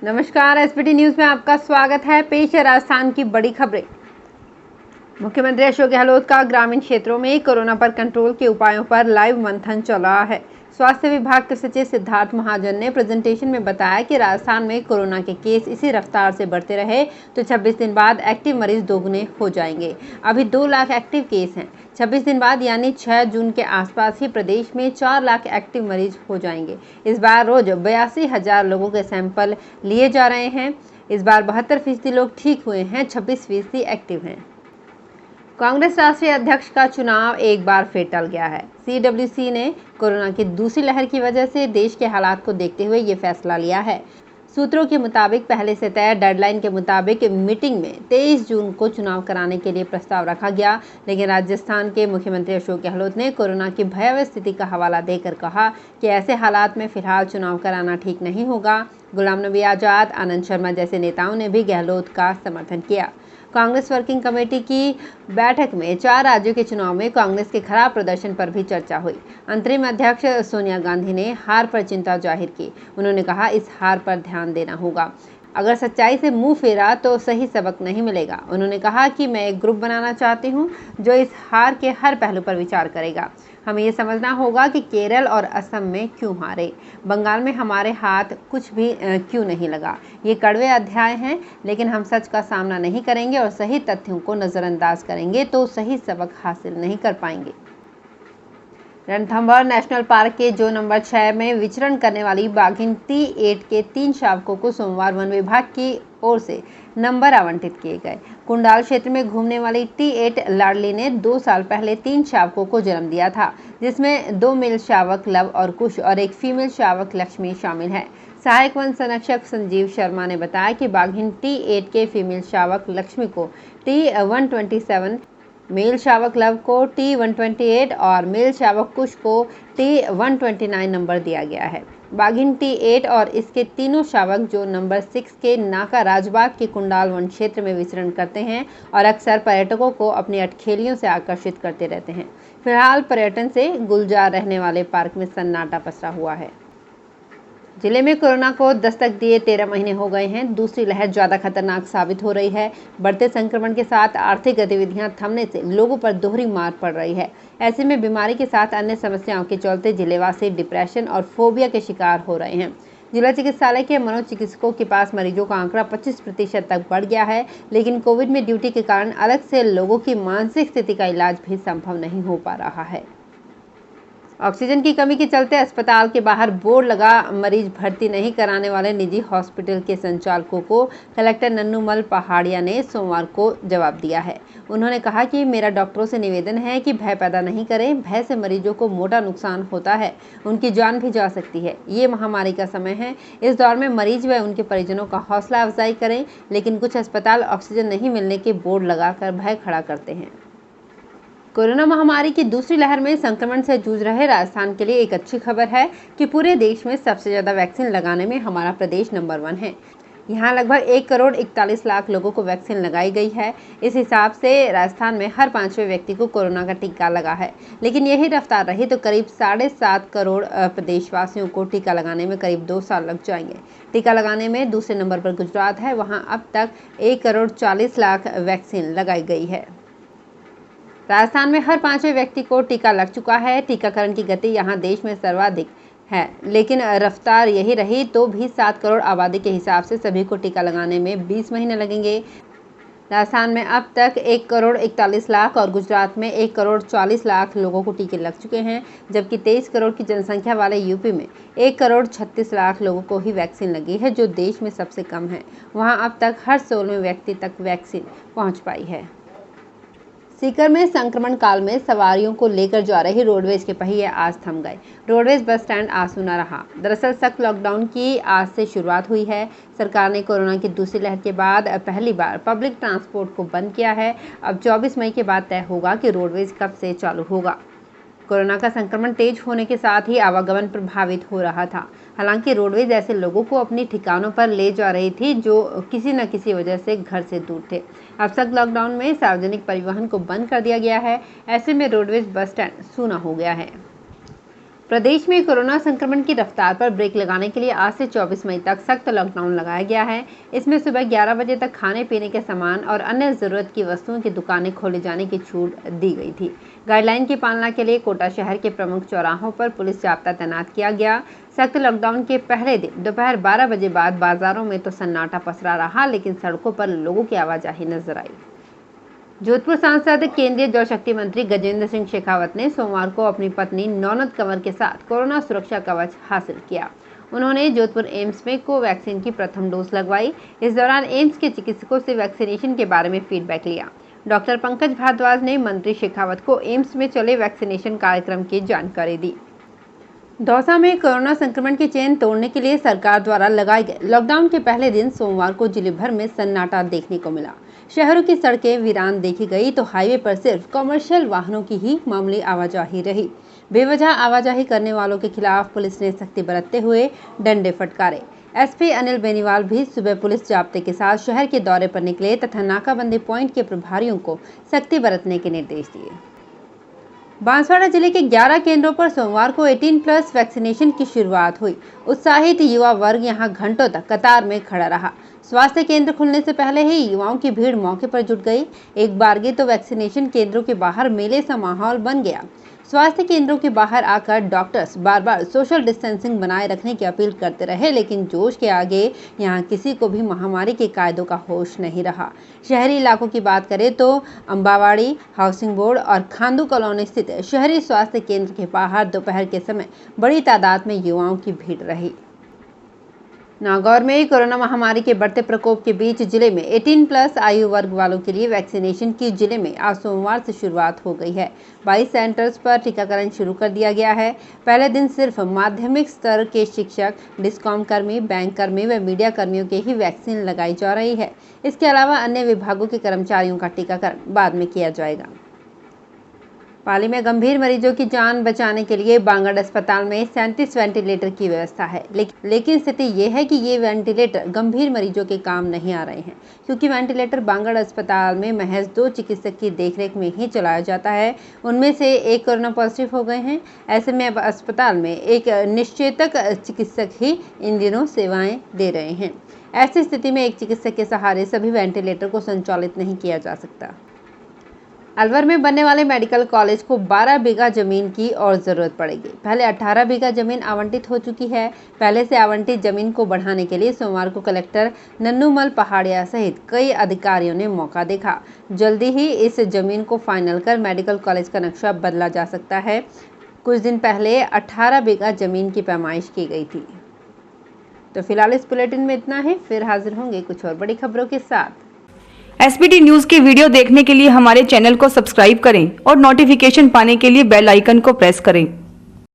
नमस्कार, SPT news में आपका स्वागत है। पेश है राजस्थान की बड़ी खबरें। मुख्यमंत्री अशोक गहलोत का ग्रामीण क्षेत्रों में कोरोना पर कंट्रोल के उपायों पर लाइव मंथन चल रहा है। स्वास्थ्य विभाग के सचिव सिद्धार्थ महाजन ने प्रेजेंटेशन में बताया कि राजस्थान में कोरोना के केस इसी रफ्तार से बढ़ते रहे तो 26 दिन बाद एक्टिव मरीज दोगुने हो जाएंगे। अभी 2 लाख एक्टिव केस हैं। 26 दिन बाद यानी 6 जून के आसपास ही प्रदेश में 4 लाख एक्टिव मरीज हो जाएंगे। इस बार रोज 82,000 लोगों के सैंपल लिए जा रहे हैं। इस बार 72% लोग ठीक हुए हैं, 26% एक्टिव हैं। कांग्रेस राष्ट्रीय अध्यक्ष का चुनाव एक बार फिर टल गया है। सीडब्ल्यूसी ने कोरोना की दूसरी लहर की वजह से देश के हालात को देखते हुए ये फैसला लिया है। सूत्रों के मुताबिक पहले से तय डेडलाइन के मुताबिक मीटिंग में 23 जून को चुनाव कराने के लिए प्रस्ताव रखा गया, लेकिन राजस्थान के मुख्यमंत्री अशोक गहलोत ने कोरोना की भयावह स्थिति का हवाला देकर कहा कि ऐसे हालात में फिलहाल चुनाव कराना ठीक नहीं होगा। गुलाम नबी आजाद, आनंद शर्मा जैसे नेताओं ने भी गहलोत का समर्थन किया। कांग्रेस वर्किंग कमेटी की बैठक में 4 राज्यों के चुनाव में कांग्रेस के खराब प्रदर्शन पर भी चर्चा हुई। अंतरिम अध्यक्ष सोनिया गांधी ने हार पर चिंता जाहिर की। उन्होंने कहा, इस हार पर ध्यान देना होगा। अगर सच्चाई से मुंह फेरा तो सही सबक नहीं मिलेगा। उन्होंने कहा कि मैं एक ग्रुप बनाना चाहती हूं जो इस हार के हर पहलू पर विचार करेगा। हमें ये समझना होगा कि केरल और असम में क्यों हारे, बंगाल में हमारे हाथ कुछ भी क्यों नहीं लगा। ये कड़वे अध्याय हैं, लेकिन हम सच का सामना नहीं करेंगे और सही तथ्यों को नज़रअंदाज करेंगे तो सही सबक हासिल नहीं कर पाएंगे। रणथंभौर नेशनल पार्क के जो नंबर 6 में विचरण करने वाली बाघिन T8 के 3 शावकों को सोमवार वन विभाग की ओर से नंबर आवंटित किए गए। कुंडाल क्षेत्र में घूमने वाली T8 लाडली ने 2 साल पहले 3 शावकों को जन्म दिया था, जिसमें 2 मेल शावक लव और कुश और एक फीमेल शावक लक्ष्मी शामिल है। सहायक वन संरक्षक संजीव शर्मा ने बताया कि बाघिन T8 के फीमेल शावक लक्ष्मी को T127, मेल शावक लव को T128 और मेल शावक कुश को T129 नंबर दिया गया है। बाघिन T8 और इसके तीनों शावक जो नंबर 6 के नाका राजबाग के कुंडाल वन क्षेत्र में विचरण करते हैं और अक्सर पर्यटकों को अपनी अटखेलियों से आकर्षित करते रहते हैं। फिलहाल पर्यटन से गुलजार रहने वाले पार्क में सन्नाटा पसरा हुआ है। जिले में कोरोना को दस्तक दिए 13 महीने हो गए हैं। दूसरी लहर ज्यादा खतरनाक साबित हो रही है। बढ़ते संक्रमण के साथ आर्थिक गतिविधियां थमने से लोगों पर दोहरी मार पड़ रही है। ऐसे में बीमारी के साथ अन्य समस्याओं के चलते जिलेवासी डिप्रेशन और फोबिया के शिकार हो रहे हैं। जिला चिकित्सालय के मनोचिकित्सकों के पास मरीजों का आंकड़ा 25% तक बढ़ गया है, लेकिन कोविड में ड्यूटी के कारण अलग से लोगों की मानसिक स्थिति का इलाज भी संभव नहीं हो पा रहा है। ऑक्सीजन की कमी के चलते अस्पताल के बाहर बोर्ड लगा मरीज भर्ती नहीं कराने वाले निजी हॉस्पिटल के संचालकों को कलेक्टर नन्नूमल पहाड़िया ने सोमवार को जवाब दिया है। उन्होंने कहा कि मेरा डॉक्टरों से निवेदन है कि भय पैदा नहीं करें। भय से मरीजों को मोटा नुकसान होता है, उनकी जान भी जा सकती है। ये महामारी का समय है। इस दौर में मरीज व उनके परिजनों का हौसला अफजाई करें, लेकिन कुछ अस्पताल ऑक्सीजन नहीं मिलने के बोर्ड लगाकर भय खड़ा करते हैं। कोरोना महामारी की दूसरी लहर में संक्रमण से जूझ रहे राजस्थान के लिए एक अच्छी खबर है कि पूरे देश में सबसे ज्यादा वैक्सीन लगाने में हमारा प्रदेश नंबर 1 है। यहाँ लगभग 1 करोड़ 41 लाख लोगों को वैक्सीन लगाई गई है। इस हिसाब से राजस्थान में हर 5वें व्यक्ति को कोरोना का टीका लगा है। लेकिन यही रफ्तार रही तो करीब 7.5 करोड़ प्रदेशवासियों को टीका लगाने में करीब 2 साल लग जाएंगे। टीका लगाने में दूसरे नंबर पर गुजरात है। वहाँ अब तक 1 करोड़ 40 लाख वैक्सीन लगाई गई है। राजस्थान में हर 5वें व्यक्ति को टीका लग चुका है। टीकाकरण की गति यहाँ देश में सर्वाधिक है, लेकिन रफ्तार यही रही तो भी 7 करोड़ आबादी के हिसाब से सभी को टीका लगाने में 20 महीने लगेंगे। राजस्थान में अब तक 1 करोड़ 41 लाख और गुजरात में 1 करोड़ 40 लाख लोगों को टीके लग चुके हैं, जबकि 23 करोड़ की जनसंख्या वाले यूपी में 1 करोड़ 36 लाख लोगों को ही वैक्सीन लगी है, जो देश में सबसे कम है। वहाँ अब तक हर 16वें व्यक्ति तक वैक्सीन पहुँच पाई है। सीकर में संक्रमण काल में सवारियों को लेकर जा रही रोडवेज के पहिए आज थम गए। रोडवेज बस स्टैंड आज सूना रहा। दरअसल सख्त लॉकडाउन की आज से शुरुआत हुई है। सरकार ने कोरोना की दूसरी लहर के बाद पहली बार पब्लिक ट्रांसपोर्ट को बंद किया है। अब 24 मई के बाद तय होगा कि रोडवेज कब से चालू होगा। कोरोना का संक्रमण तेज होने के साथ ही आवागमन प्रभावित हो रहा था। हालांकि रोडवेज ऐसे लोगों को अपनी ठिकानों पर ले जा रही थी जो किसी न किसी वजह से घर से दूर थे। अब सख्त लॉकडाउन में सार्वजनिक परिवहन को बंद कर दिया गया है। ऐसे में रोडवेज बस स्टैंड सूना हो गया है। प्रदेश में कोरोना संक्रमण की रफ्तार पर ब्रेक लगाने के लिए आज से 24 मई तक सख्त लॉकडाउन लगाया गया है। इसमें सुबह 11 बजे तक खाने पीने के सामान और अन्य जरूरत की वस्तुओं की दुकानें खोले जाने की छूट दी गई थी। गाइडलाइन की पालना के लिए कोटा शहर के प्रमुख चौराहों पर पुलिस जाब्ता तैनात किया गया। सख्त लॉकडाउन के पहले दिन दोपहर 12 बजे बाद बाजारों में तो सन्नाटा पसरा रहा, लेकिन सड़कों पर लोगों की आवाजाही नजर आई। जोधपुर सांसद केंद्रीय जल शक्ति मंत्री गजेंद्र सिंह शेखावत ने सोमवार को अपनी पत्नी नौनत कंवर के साथ कोरोना सुरक्षा कवच हासिल किया। उन्होंने जोधपुर एम्स में कोवैक्सीन की प्रथम डोज लगवाई। इस दौरान एम्स के चिकित्सकों से वैक्सीनेशन के बारे में फीडबैक लिया। डॉक्टर पंकज भारद्वाज ने मंत्री शेखावत को एम्स में चले वैक्सीनेशन कार्यक्रम की जानकारी दी। दौसा में कोरोना संक्रमण की चेन तोड़ने के लिए सरकार द्वारा लगाए गए लॉकडाउन के पहले दिन सोमवार को जिले भर में सन्नाटा देखने को मिला। शहरों की सड़कें वीरान देखी गई तो हाईवे पर सिर्फ कमर्शियल वाहनों की ही मामूली आवाजाही रही। बेवजह आवाजाही करने वालों के खिलाफ पुलिस ने सख्ती बरतते हुए डंडे फटकारे। एसपी अनिल बेनीवाल भी सुबह पुलिस जाब्ते के साथ शहर के दौरे पर निकले तथा नाकाबंदी पॉइंट के प्रभारियों को सख्ती बरतने के निर्देश दिए। बांसवाड़ा जिले के 11 केंद्रों पर सोमवार को 18+ वैक्सीनेशन की शुरुआत हुई। उत्साहित युवा वर्ग यहां घंटों तक कतार में खड़ा रहा। स्वास्थ्य केंद्र खुलने से पहले ही युवाओं की भीड़ मौके पर जुट गई। एक बारगी तो वैक्सीनेशन केंद्रों के बाहर मेले सा माहौल बन गया। स्वास्थ्य केंद्रों के बाहर आकर डॉक्टर्स बार बार सोशल डिस्टेंसिंग बनाए रखने की अपील करते रहे, लेकिन जोश के आगे यहां किसी को भी महामारी के कायदों का होश नहीं रहा। शहरी इलाकों की बात करें तो अंबावाड़ी, हाउसिंग बोर्ड और खांदू कॉलोनी स्थित शहरी स्वास्थ्य केंद्र के बाहर दोपहर के समय बड़ी तादाद में युवाओं की भीड़ रही। नागौर में कोरोना महामारी के बढ़ते प्रकोप के बीच जिले में 18+ आयु वर्ग वालों के लिए वैक्सीनेशन की जिले में आज सोमवार से शुरुआत हो गई है। 22 सेंटर्स पर टीकाकरण शुरू कर दिया गया है। पहले दिन सिर्फ माध्यमिक स्तर के शिक्षक, डिस्कॉम कर्मी, बैंक कर्मी व मीडिया कर्मियों के ही वैक्सीन लगाई जा रही है। इसके अलावा अन्य विभागों के कर्मचारियों का टीकाकरण बाद में किया जाएगा। पाली में गंभीर मरीजों की जान बचाने के लिए बांगड़ अस्पताल में 37 वेंटिलेटर की व्यवस्था है, लेकिन स्थिति ये है कि ये वेंटिलेटर गंभीर मरीजों के काम नहीं आ रहे हैं, क्योंकि वेंटिलेटर बांगड़ अस्पताल में महज 2 चिकित्सक की देखरेख में ही चलाया जाता है। उनमें से एक कोरोना पॉजिटिव हो गए हैं। ऐसे में अब अस्पताल में एक निश्चेतक चिकित्सक ही इन दिनों सेवाएं दे रहे हैं। ऐसी स्थिति में एक चिकित्सक के सहारे सभी वेंटिलेटर को संचालित नहीं किया जा सकता। अलवर में बनने वाले मेडिकल कॉलेज को 12 बीघा जमीन की और जरूरत पड़ेगी। पहले 18 बीघा जमीन आवंटित हो चुकी है। पहले से आवंटित जमीन को बढ़ाने के लिए सोमवार को कलेक्टर नन्नूमल पहाड़िया सहित कई अधिकारियों ने मौका देखा। जल्दी ही इस जमीन को फाइनल कर मेडिकल कॉलेज का नक्शा बदला जा सकता है। कुछ दिन पहले 18 बीघा जमीन की पैमाइश की गई थी। तो फिलहाल इस बुलेटिन में इतना ही। फिर हाजिर होंगे कुछ और बड़ी खबरों के साथ। SBT न्यूज के वीडियो देखने के लिए हमारे चैनल को सब्सक्राइब करें और नोटिफिकेशन पाने के लिए बेल आइकन को प्रेस करें।